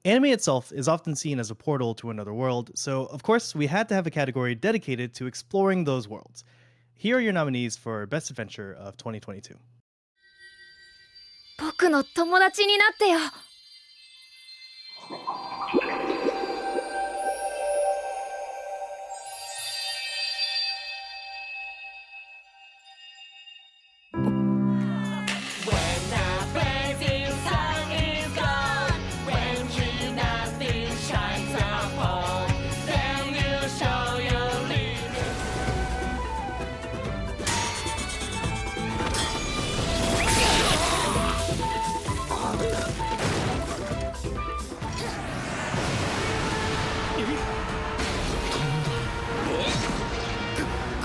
Anime itself is often seen as a portal to another world, so of course, we had to have a category dedicated to exploring those worlds. Here are your nominees for Best Adventure of 2022. 僕の友達になってよ。When the blazing sun is gone, when he nothing shines upon, then you show your lead.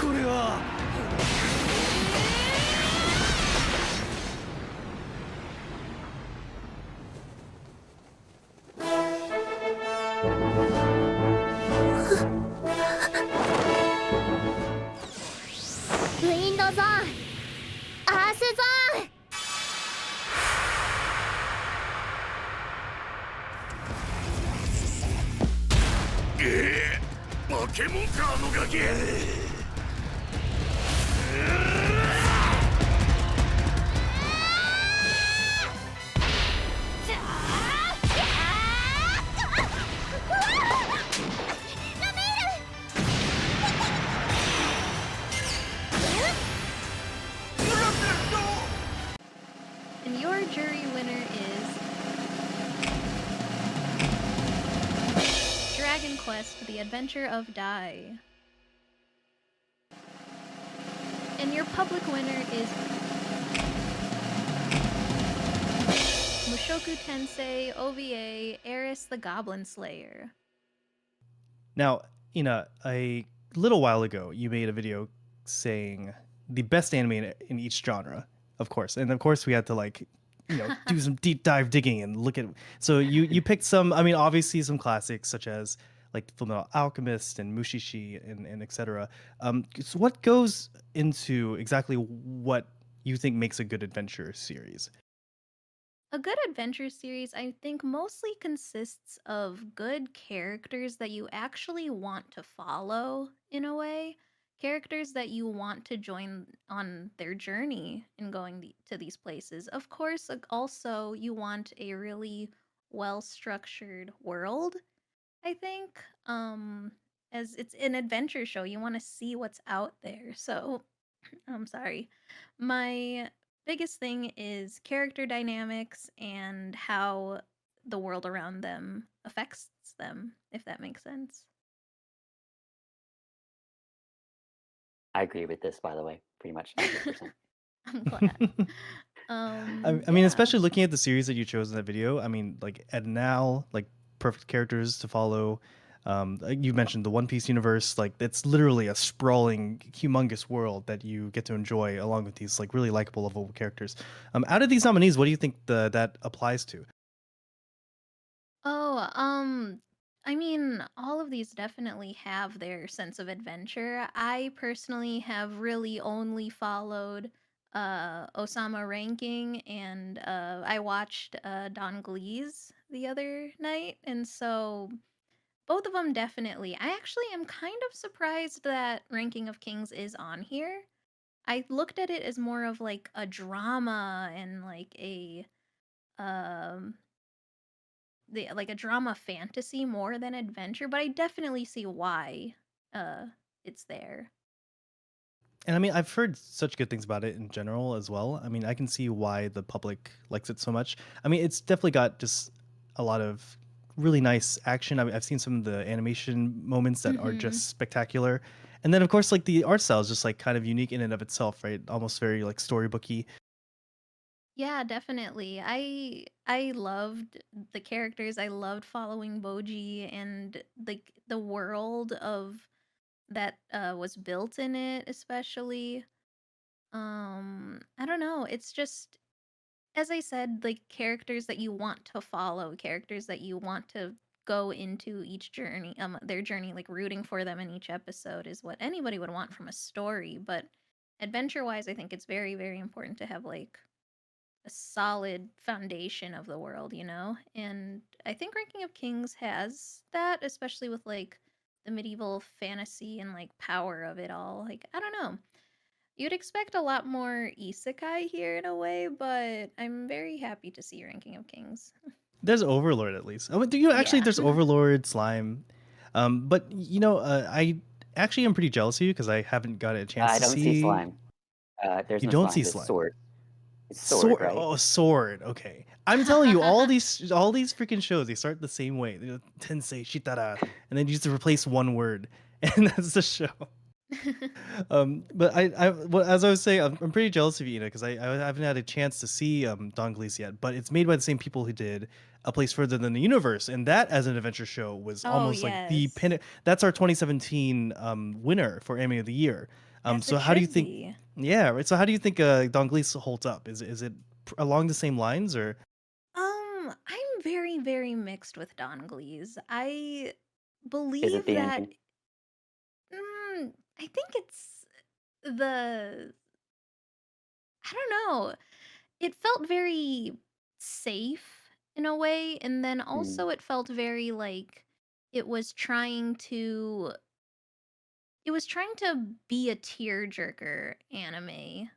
これはウィンドゾーン、アースゾーン。バケモンかあのガキ。And your jury winner is Dragon Quest: The Adventure of Dai. And your public winner is Mushoku Tensei OVA Eris the Goblin Slayer. Now, Ina, a little while ago, you made a video saying the best anime in each genre, of course, and of course we had to do some deep dive digging and look at. So you picked some. I mean, obviously some classics such as like Fullmetal Alchemist and Mushishi and etc. So what goes into exactly what you think makes a good adventure series? A good adventure series, I think, mostly consists of good characters that you actually want to follow in a way. Characters that you want to join on their journey in going to these places. Of course, like, also, you want a really well structured world, I think. As it's an adventure show, you want to see what's out there. So, I'm sorry. My biggest thing is character dynamics and how the world around them affects them, if that makes sense. I agree with this, by the way, pretty much 100%. I'm glad. I mean, Yeah. especially looking at the series that you chose in that video. I mean, like Ednal, like perfect characters to follow. Like you mentioned the One Piece universe, like it's literally a sprawling, humongous world that you get to enjoy along with these like really likable, lovable characters. Out of these nominees, what do you think that applies to? Oh, I mean, all of these definitely have their sense of adventure. I personally have really only followed Osama ranking and I watched Don Glees the other night, and so both of them definitely. I actually am kind of surprised that Ranking of Kings is on here. I looked at it as more of like a drama and like a um like a drama fantasy more than adventure, but I definitely see why uh it's there. And I mean, I've heard such good things about it in general as well. I mean, I can see why the public likes it so much. I mean, it's definitely got just a lot of really nice action. I mean, I've seen some of the animation moments that are Mhm. just spectacular. And then of course like the art style is just like kind of unique in and of itself, right? Almost very like storybooky. Yeah, definitely. I loved the characters. I loved following Boji and the world of that was built in it especially. I don't know. It's just as I said, like characters that you want to follow, characters that you want to go into each journey, their journey, like rooting for them in each episode is what anybody would want from a story. But adventure wise, I think it's very, very important to have like a solid foundation of the world, you know? And I think Ranking of Kings has that, especially with like the medieval fantasy and like power of it all. Like, I don't know. You'd expect a lot more isekai here in a way, but I'm very happy to see Ranking of Kings. There's Overlord at least. Oh, do you actually? Yeah. There's Overlord, Slime, but I actually am pretty jealous of you because I haven't got a chance I to don't see see. slime. There's You no don't slime. see There's slime. sword. It's sword, right? Oh, sword. Okay, I'm telling you, all these freaking shows, they start the same way. They're Tensei Shitara, and then you just replace one word, and that's the show. But well, as I was saying, I'm pretty jealous of you, because I haven't had a chance to see Don Glees yet. But it's made by the same people who did A Place Further Than the Universe, and that as an adventure show was Oh, almost like the yes. That's our 2017 winner for Anime of the Year. As So it how do you should think? be. Yeah, right. So how do you think Don Glees holds up? Is it along the same lines, or? I'm very, very mixed with Don Glees. I Is believe it the that ending? I think it's the I don't know. It felt very safe in a way, and then Mm, also it felt very like it was trying to it was trying to be a tearjerker anime I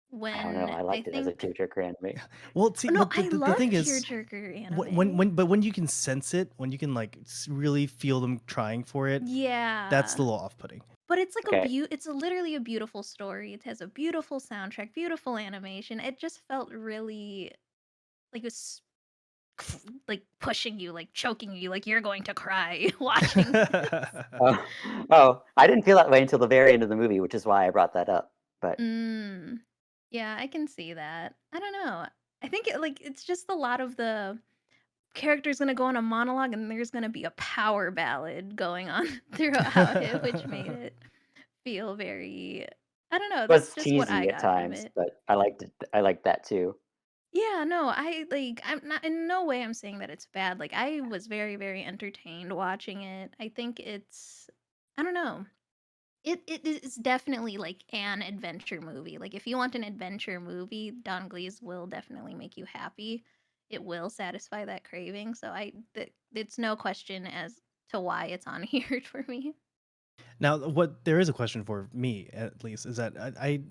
when don't know. I I liked it as a think tearjerker anime. Well, see, no, but I the love thing is, tearjerker when anime. when you can sense it, when you can like really feel them trying for it, that's Yeah. the little off-putting. But it's like Okay. literally a beautiful story. It has a beautiful soundtrack, beautiful animation. It just felt really like it was like pushing you, like choking you, like you're going to cry watching this. Oh, I didn't feel that way until the very end of the movie, which is why I brought that up. But Mm. Yeah, I can see that. I don't know. I think it's just a lot of the character's gonna go on a monologue and there's gonna be a power ballad going on throughout it, which made it feel very I don't know, it that's was just what I cheesy at got from times, it. but I liked it. I liked that too. Yeah, no, I'm not in no way I'm saying that it's bad. Like I was very, very entertained watching it. I think it's I don't know. It is definitely like an adventure movie. Like if you want an adventure movie, Don Glees will definitely make you happy. It will satisfy that craving. So it's no question as to why it's on here for me. Now, what there is a question for me at least is that I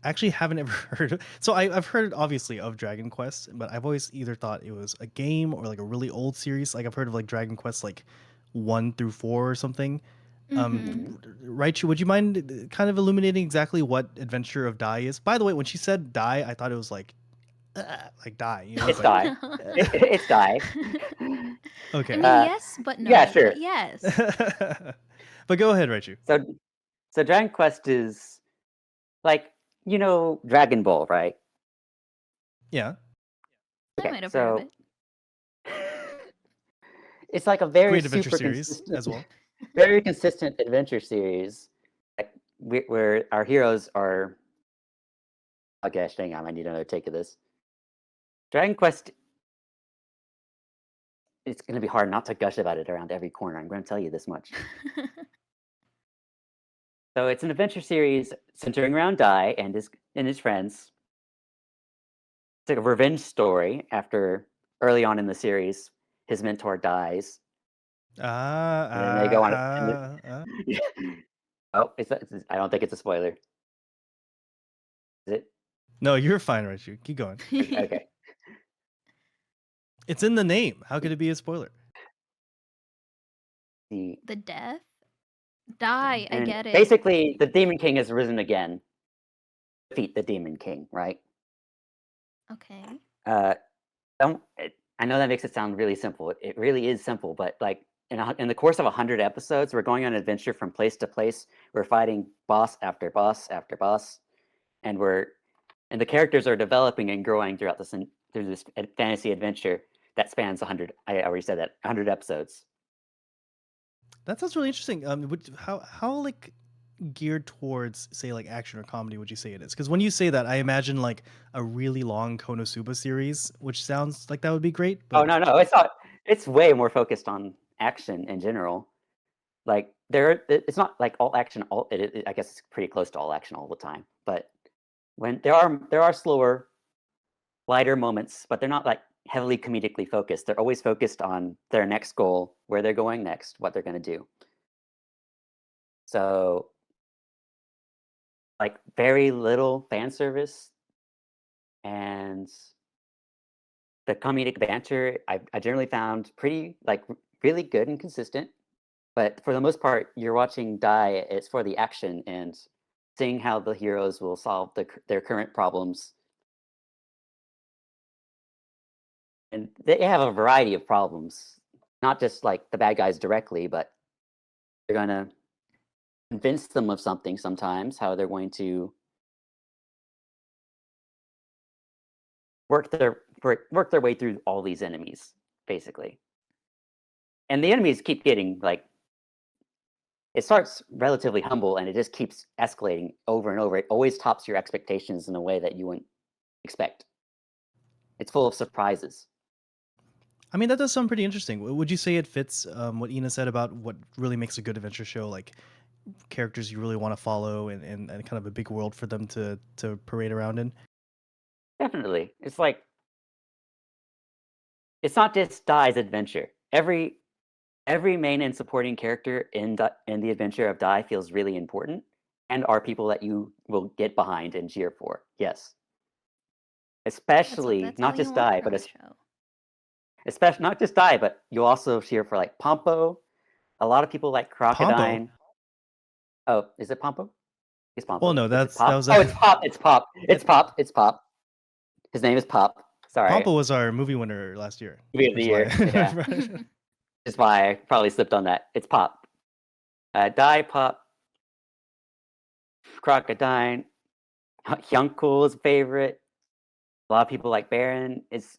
actually haven't ever heard of. So I've heard obviously of Dragon Quest, but I've always either thought it was a game or like a really old series. Like I've heard of like Dragon Quest like 1 through 4 or something. Mhm. Mhm. Raichu, would you mind kind of illuminating exactly what Adventure of Dai is? By the way, when she said die, I thought it was like die. It's It's like die. It's die. okay. I mean, Uh, yes, but yeah, no. sure. But yes. But go ahead, Raichu. So Dragon Quest is like Dragon Ball, right? Yeah. I Okay, might have heard of so it. it's like a very Great adventure super series consistent, as well. very consistent adventure series. Like where our heroes are. Oh gosh, hang on, I need another take of this. Dragon Quest. It's going to be hard not to gush about it around every corner. I'm going to tell you this much. So it's an adventure series centering around Dai and his friends. It's like a revenge story after early on in the series, his mentor dies, and then they go on. Oh, I don't think it's a spoiler. Is it? No, you're fine, Raichu. Keep going. Okay. It's in the name. How could it be a spoiler? The The death? Die, I and get it. basically, the Demon King has risen again. Defeat the Demon King, right? Okay. I know that makes it sound really simple. It really is simple, but like in the course of 100 episodes, we're going on an adventure from place to place. We're fighting boss after boss after boss, and the characters are developing and growing through this fantasy adventure that spans 100. I already said that 100 episodes. That sounds really interesting. How like geared towards say like action or comedy would you say it is? Because when you say that, I imagine like a really long Konosuba series, which sounds like that would be great. Oh But no, it's not. It's way more focused on action in general. Like it's not like all action. I guess it's pretty close to all action all the time. But when there are slower, lighter moments, but they're not like heavily comedically focused. They're always focused on their next goal, where they're going next, what they're going to do. So, like, very little fan service, and the comedic banter I generally found pretty like really good and consistent. But for the most part, you're watching Die. It's for the action and seeing how the heroes will solve their current problems. And they have a variety of problems, not just like the bad guys directly, but they're going to convince them of something sometimes, how they're going to work their way through all these enemies, basically. And the enemies keep getting like it starts relatively humble and it just keeps escalating over and over. It always tops your expectations in a way that you wouldn't expect. It's full of surprises. I mean, that does sound pretty interesting. Would you say it fits what Ina said about what really makes a good adventure show? Like characters you really want to follow and kind of a big world for them to parade around in? Definitely. It's like it's not just Dai's adventure. Every main and supporting character in the adventure of Dai feels really important and are people that you will get behind and cheer for. Yes. Especially That's all not you just want Dai, from but a show. especially not just Dai, but you'll also cheer for like Pompo. A lot of people like Pompo. Crocodile. Oh, is it Pompo? It's Pompo. Well, no, Is it that Pop? was Oh, it's Pop. It's Pop. It's Pop. It's Pop. His name is Pop. Sorry. Pompo was our movie winner last year. Movie of the year. Yeah. That's why I probably slipped on that. It's Pop. Die Pop. Crocodile. Hyunkul is a favorite. A lot of people like Baron. It's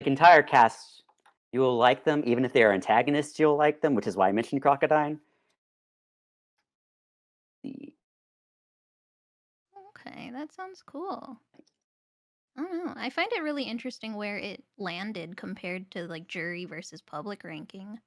the entire cast. You will like them, even if they are antagonists. You'll like them, which is why I mentioned Crocodile. Okay, that sounds cool. I don't know. I find it really interesting where it landed compared to like jury versus public ranking,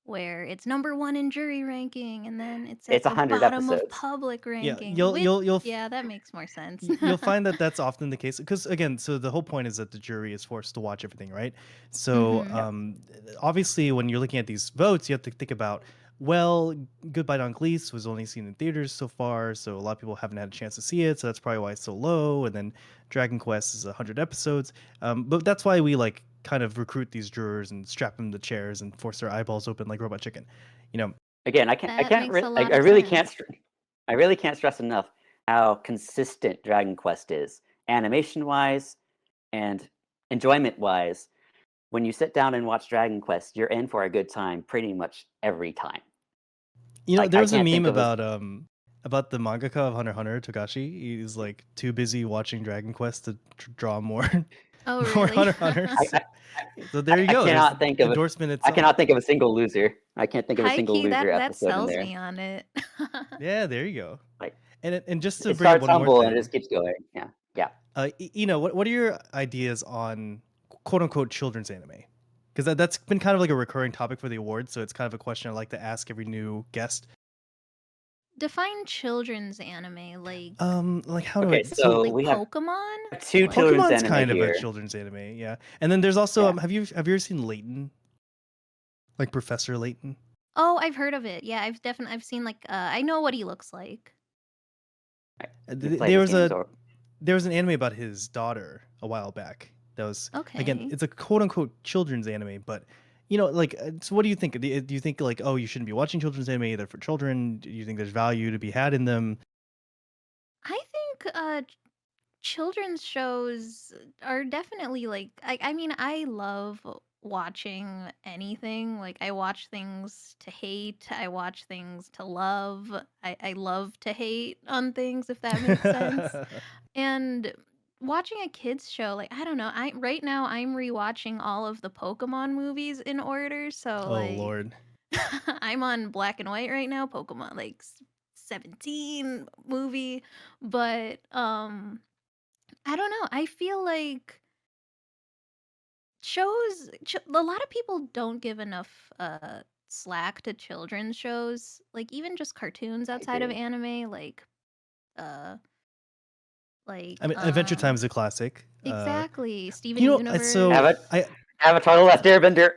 where it's number one in jury ranking and then it's at It's the 100 bottom of episodes. public Yeah, ranking. you'll Yeah, that makes more sense. you'll find that that's often the case because again, so the whole point is that the jury is forced to watch everything, right? So Mhm. obviously when you're looking at these votes, you have to think about, well, Goodbye Don Gleese was only seen in theaters so far, so a lot of people haven't had a chance to see it, so that's probably why it's so low. And then Dragon Quest is 100 episodes, but that's why we like kind of recruit these jurors and strap them to chairs and force their eyeballs open like Robot Chicken, you know. Again, I That can't makes a lot I of really sense. I really can't stress enough how consistent Dragon Quest is, animation wise and enjoyment wise. When you sit down and watch Dragon Quest, you're in for a good time pretty much every time. You know, Like there I was a can't meme think of a about the mangaka of Hunter x Hunter, Togashi. He's like too busy watching Dragon Quest to draw more Oh, more really? Hunter x Hunter. I, So there you I go. There's cannot think of a endorsement I itself. cannot think of a single loser. I can't think of a High single key, loser that episode in sells there. me on it. Yeah, there you go. Like And just to it bring up starts one more humble and it thing, just keeps going. Yeah. Yeah. you know, what are your ideas on quote unquote children's anime? Because that's been kind of like a recurring topic for the awards, so it's kind of a question I like to ask every new guest. Define children's anime, like Like how do Okay, I so like we have Pokemon? two Like children's Pokemon's anime kind of a here. children's anime, yeah. And then there's also Yeah. have you ever seen Layton? Like Professor Layton? Oh, I've heard of it. Yeah, I've seen like I know what he looks like. Right. Th- You play There his was games a or there was an anime about his daughter a while back. That was again, Okay. it's a quote unquote children's anime, but you know, like, so what do you think? Do you think like, oh, you shouldn't be watching children's anime? They're for children. Do you think there's value to be had in them? I think children's shows are definitely like I mean I love watching anything. Like I watch things to hate, I watch things to love. I love to hate on things if that makes sense. And watching a kids show, like I don't know, I right now I'm rewatching all of the Pokemon movies in order. So Oh like Lord. I'm on black and white right now, Pokemon like 17 movie, but I don't know. I feel like a lot of people don't give enough slack to children's shows, like even just cartoons I outside of agree. anime, like uh Like, I mean, Adventure Time is a classic. exactly. Steven You know, Universe. so Ava- I Avatar: The Last Airbender.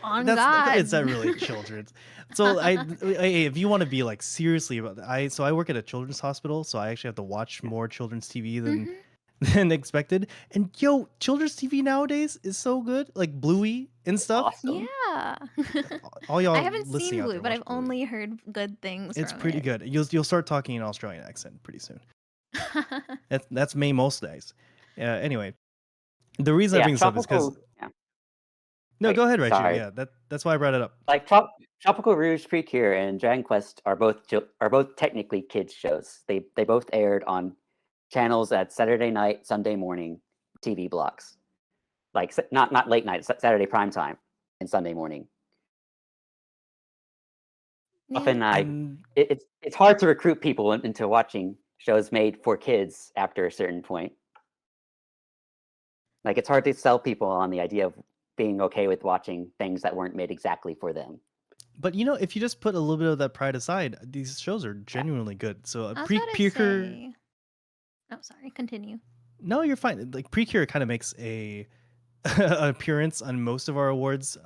on that's God. it's not really children's. So if you want to be like seriously about that, I work at a children's hospital, so I actually have to watch more children's TV than Mhm. than expected. And yo, children's TV nowadays is so good, like Bluey and stuff. Awesome. Yeah. All y'all I haven't listening seen out Blue, there, but watch I've Bluey. only heard good things It's from pretty it. good. You'll start talking an Australian accent pretty soon. That's me most days. Anyway, the reason I Yeah, bring this up is because Tropical. Yeah. no, Wait, go ahead, Raichu. sorry. Yeah, that's why I brought it up. Like Tropical Rouge, Precure, and Dragon Quest are both technically kids shows. They both aired on channels at Saturday night, Sunday morning TV blocks. Like not late night, Saturday prime time and Sunday morning. Yeah. Often And it's hard to recruit people into watching shows made for kids after a certain point. Like it's hard to sell people on the idea of being okay with watching things that weren't made exactly for them. but you know, if you just put a little bit of that pride aside, these shows are genuinely good. So I was pre about to Precure, say. Oh, sorry. Continue. no, you're fine. Like Precure kind of makes a an appearance on most of our awards.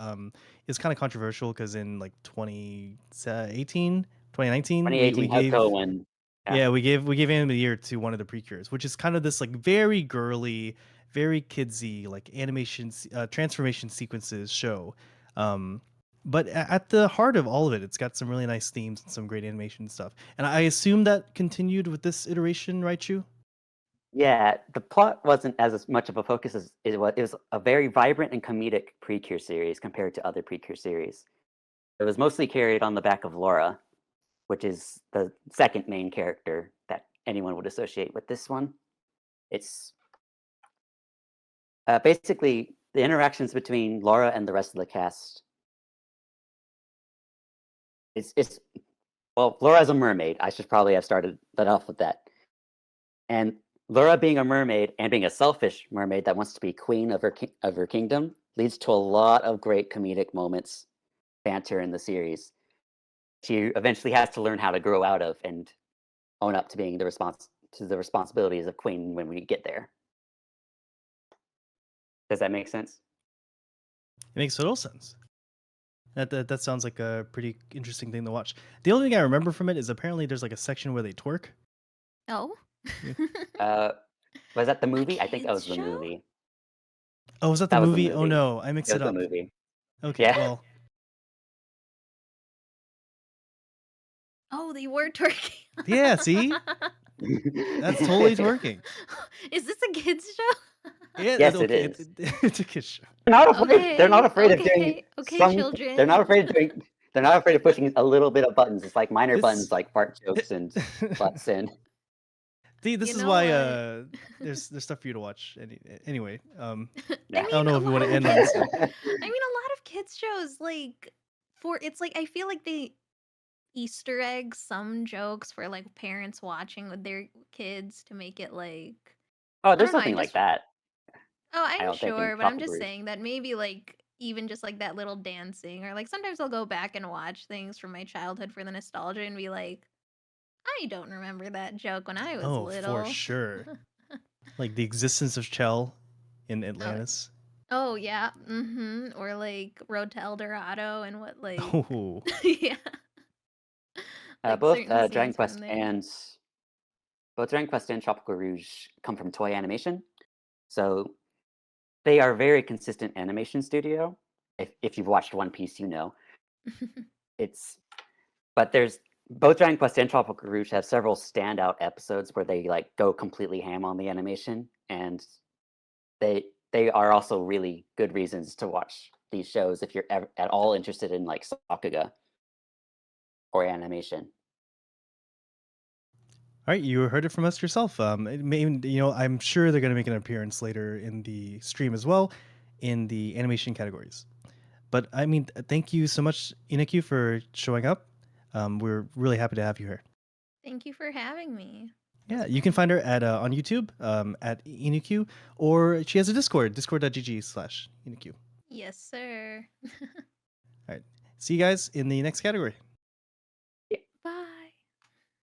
It's kind of controversial because in like 2018, 2019, we 2018 gave Hubco when yeah, we gave Anime of the Year to one of the Precures, which is kind of this like very girly, very kidsy like animation transformation sequences show. But at the heart of all of it, it's got some really nice themes and some great animation stuff. And I assume that continued with this iteration, right, Chu? Yeah, the plot wasn't as much of a focus as it was. It was a very vibrant and comedic Precure series compared to other Precure series. It was mostly carried on the back of Laura, which is the second main character that anyone would associate with this one. It's basically the interactions between Laura and the rest of the cast. It's well, Laura's a mermaid. I should probably have started that off with that. And Laura being a mermaid and being a selfish mermaid that wants to be queen of her kingdom leads to a lot of great comedic moments, banter in the series. She eventually has to learn how to grow out of and own up to being the responsibilities of queen when we get there. Does that make sense? It makes total sense. That sounds like a pretty interesting thing to watch. The only thing I remember from it is apparently there's like a section where they twerk. Oh. Was that the movie? I think that was kids the show? movie. Oh, was that the That was the movie? Oh movie. no, I mixed It it was up. the movie. Okay, Yeah. well, Oh, they were twerking. yeah. See, that's totally twerking. Is this a kids show? Yeah, Yes, it okay, is. it's a kid show. They're not afraid. They're not afraid of doing Okay, okay, some. children. They're not afraid of doing. They're not afraid of pushing a little bit of buttons. It's like minor This- buttons, like fart jokes and butts and. See, this You is know why what? there's stuff for you to watch. Anyway, Yeah. I don't know if we want to end on on this. I mean, a lot of kids shows like it's like I feel like they Easter egg some jokes for like parents watching with their kids to make it like Oh, there's don't know, I nothing like just- that. oh I I'm don't think in sure, but I'm Tropical just Rouge. saying that maybe like even just like that little dancing or like sometimes I'll go back and watch things from my childhood for the nostalgia and be like, I don't remember that joke when I was Oh, little. for sure. Like the existence of Chell in Atlantis. Oh yeah, or like Road to El Dorado and what like Oh, yeah. Like Both certain Dragon scenes Quest from there. and Tropical Rouge come from Toei Animation, so they are a very consistent animation studio. If you've watched One Piece, you know but there's both Dragon Quest and Tropical Rouge have several standout episodes where they like go completely ham on the animation, and they are also really good reasons to watch these shows if you're at all interested in like Sakuga or animation. all right. You heard it from us yourself. I'm sure they're going to make an appearance later in the stream as well, in the animation categories. But I mean, thank you so much, Inaku, for showing up. We're really happy to have you here. Thank you for having me. Yeah, you can find her at on YouTube at Inaku, or she has a Discord, discord.gg/Inaku. Yes, sir. See you guys in the next category.